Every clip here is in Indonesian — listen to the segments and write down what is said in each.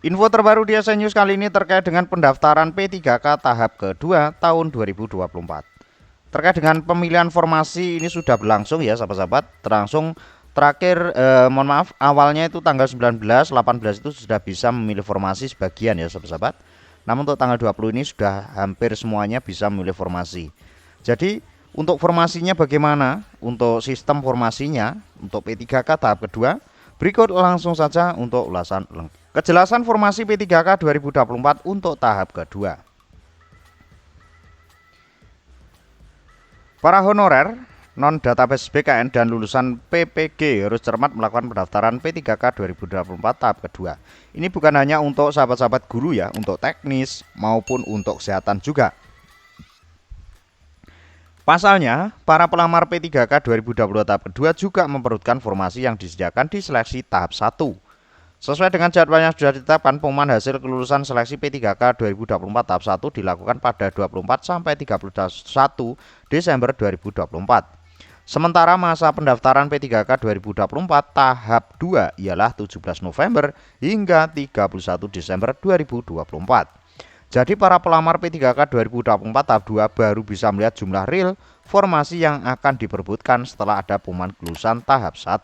Info terbaru di SN News kali ini terkait dengan pendaftaran P3K tahap kedua tahun 2024. Terkait dengan pemilihan formasi ini sudah berlangsung ya sahabat-sahabat. Mohon maaf, awalnya itu tanggal 19, 18 itu sudah bisa memilih formasi sebagian ya sahabat-sahabat. Namun untuk tanggal 20 ini sudah hampir semuanya bisa memilih formasi. Jadi untuk formasinya bagaimana? Untuk sistem formasinya untuk P3K tahap kedua, berikut langsung saja untuk ulasan lengkap. Kejelasan formasi P3K 2024 untuk tahap kedua. Para honorer, non-database BKN dan lulusan PPG harus cermat melakukan pendaftaran P3K 2024 tahap kedua. Ini bukan hanya untuk sahabat-sahabat guru ya, untuk teknis maupun untuk kesehatan juga. Pasalnya, para pelamar P3K 2022 tahap kedua juga memerlukan formasi yang disediakan di seleksi tahap 1. Sesuai dengan jadwal yang sudah ditetapkan, pengumuman hasil kelulusan seleksi P3K 2024 tahap 1 dilakukan pada 24 sampai 31 Desember 2024. Sementara masa pendaftaran P3K 2024 tahap 2 ialah 17 November hingga 31 Desember 2024. Jadi para pelamar P3K 2024 tahap 2 baru bisa melihat jumlah real formasi yang akan diperebutkan setelah ada pengumuman kelulusan tahap 1.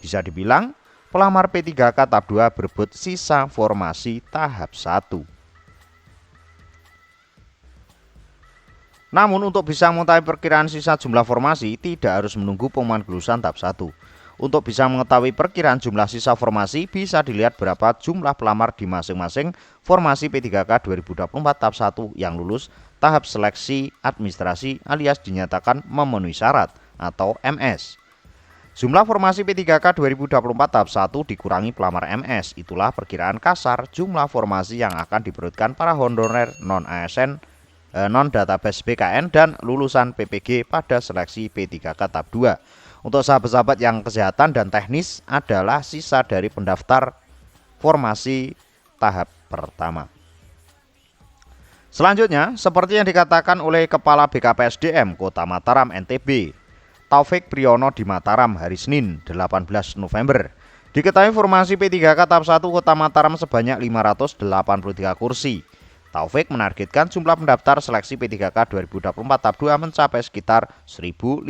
Bisa dibilang pelamar P3K tahap 2 berebut sisa formasi tahap 1. Namun untuk bisa mengetahui perkiraan sisa jumlah formasi tidak harus menunggu pengumuman kelulusan tahap 1. Untuk bisa mengetahui perkiraan jumlah sisa formasi bisa dilihat berapa jumlah pelamar di masing-masing formasi P3K 2024 tahap 1 yang lulus tahap seleksi administrasi alias dinyatakan memenuhi syarat atau MS. Jumlah formasi P3K 2024 tahap 1 dikurangi pelamar MS. Itulah perkiraan kasar jumlah formasi yang akan diperolehkan para honorer non-ASN, non-database BKN dan lulusan PPG pada seleksi P3K tahap 2. Untuk sahabat-sahabat yang kesehatan dan teknis adalah sisa dari pendaftar formasi tahap pertama. Selanjutnya, seperti yang dikatakan oleh Kepala BKPSDM Kota Mataram NTB, Taufik Priyono di Mataram hari Senin 18 November. Diketahui formasi P3K tahap 1 Kota Mataram sebanyak 583 kursi. Taufik menargetkan jumlah pendaftar seleksi P3K 2024 tahap 2 mencapai sekitar 1.500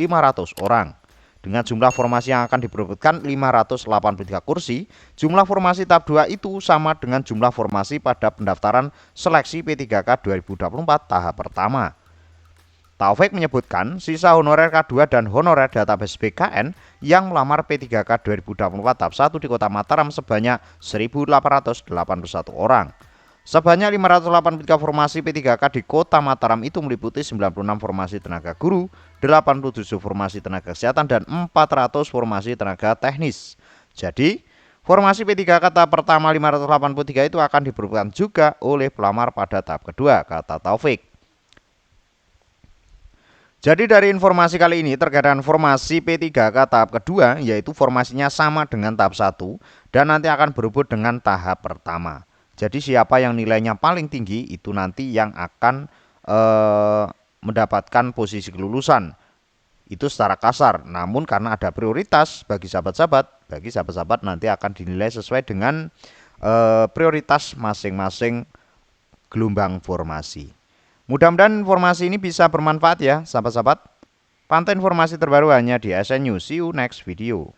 orang. Dengan jumlah formasi yang akan diperebutkan 583 kursi, jumlah formasi tahap 2 itu sama dengan jumlah formasi pada pendaftaran seleksi P3K 2024 tahap pertama. Taufik menyebutkan sisa honorer K2 dan honorer database BKN yang melamar P3K 2024 tahap 1 di Kota Mataram sebanyak 1.881 orang. Sebanyak 583 formasi P3K di Kota Mataram itu meliputi 96 formasi tenaga guru, 87 formasi tenaga kesehatan, dan 400 formasi tenaga teknis. Jadi, formasi P3K tahap pertama 583 itu akan diperebutkan juga oleh pelamar pada tahap kedua, kata Taufik. Jadi dari informasi kali ini terkait dengan formasi P3K tahap kedua, yaitu formasinya sama dengan tahap 1 dan nanti akan berebut dengan tahap pertama. Jadi siapa yang nilainya paling tinggi itu nanti yang akan mendapatkan posisi kelulusan. Itu secara kasar, namun karena ada prioritas bagi sahabat-sahabat nanti akan dinilai sesuai dengan prioritas masing-masing gelombang formasi. Mudah-mudahan informasi ini bisa bermanfaat ya sahabat-sahabat. Pantau informasi terbaru hanya di SN News. See you next video.